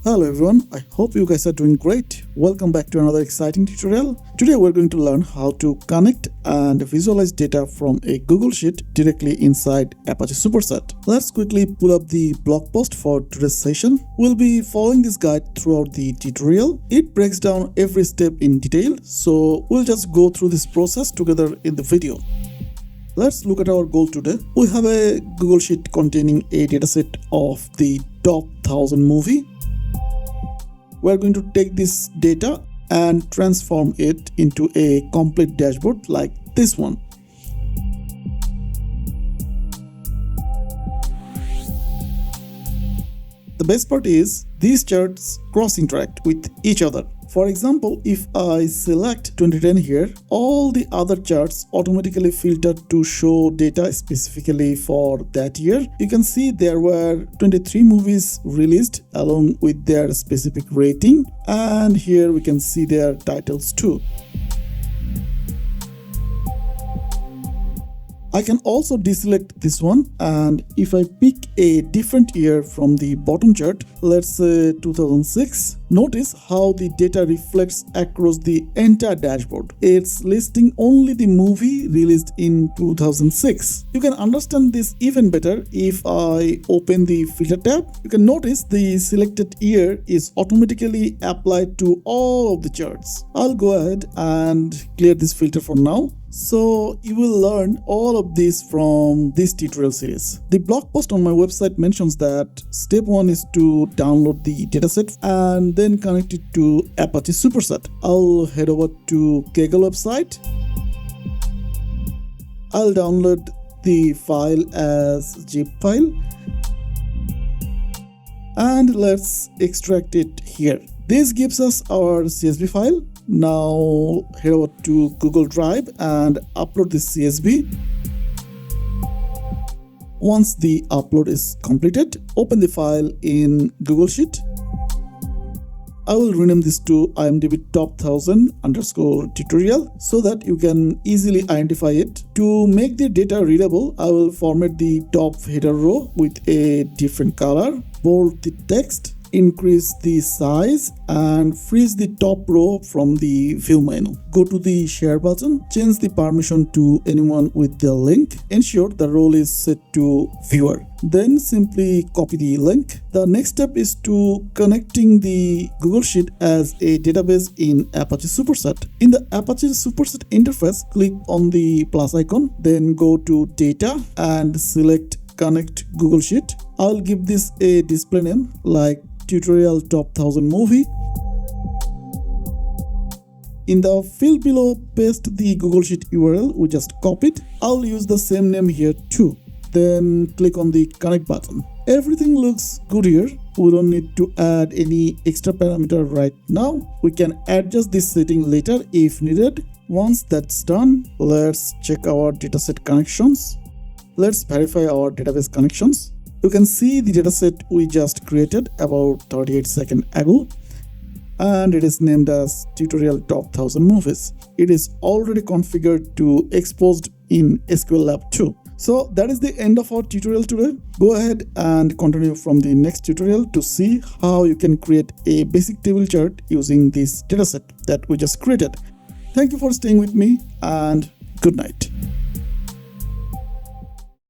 Hello everyone, I hope you guys are doing great. Welcome back to another exciting tutorial. Today we're going to learn how to connect and visualize data from a Google Sheet directly inside Apache Superset. Let's quickly pull up the blog post for today's session. We'll be following this guide throughout the tutorial. It breaks down every step in detail, so we'll just go through this process together in the video. Let's look at our goal today. We have a Google Sheet containing a dataset of the top 1000 movie. We're going to take this data and transform it into a complete dashboard like this one. The best part is these charts cross-interact with each other. For example, if I select 2010 here, all the other charts automatically filter to show data specifically for that year. You can see there were 23 movies released along with their specific rating, and here we can see their titles too. I can also deselect this one, and if I pick a different year from the bottom chart, let's say 2006, notice how the data reflects across the entire dashboard. It's listing only the movie released in 2006. You can understand this even better if I open the filter tab. You can notice the selected year is automatically applied to all of the charts. I'll go ahead and clear this filter for now. So you will learn all of this from this tutorial series. The blog post on my website mentions that step 1 is to download the dataset and then connect it to Apache Superset. I'll head over to Kaggle website. I'll download the file as zip file and let's extract it here. This gives us our CSV file. Now head over to Google Drive and upload this CSV. Once the upload is completed, open the file in Google Sheet. I will rename this to IMDb top 1000 _ tutorial so that you can easily identify it. To make the data readable, I will format the top header row with a different color, bold the text, increase the size and freeze the top row from the view menu. Go to the share button, change the permission to anyone with the link, ensure the role is set to viewer. Then simply copy the link. The next step is to connecting the Google Sheet as a database in Apache Superset. In the Apache Superset interface, click on the plus icon, then go to data and select connect Google Sheet. I'll give this a display name like tutorial top 1000 movie. In the field below, paste the Google Sheet URL we just copied. I'll use the same name here too. Then click on the connect button. Everything looks good here. We don't need to add any extra parameter right now. We can adjust this setting later if needed. Once that's done, let's check our dataset connections. Let's verify our database connections. You can see the dataset we just created about 38 seconds ago, and it is named as tutorial top 1000 movies. It is already configured to exposed in SQL Lab 2. So that is the end of our tutorial today. Go ahead and continue from the next tutorial to see how you can create a basic table chart using this dataset that we just created. Thank you for staying with me and good night.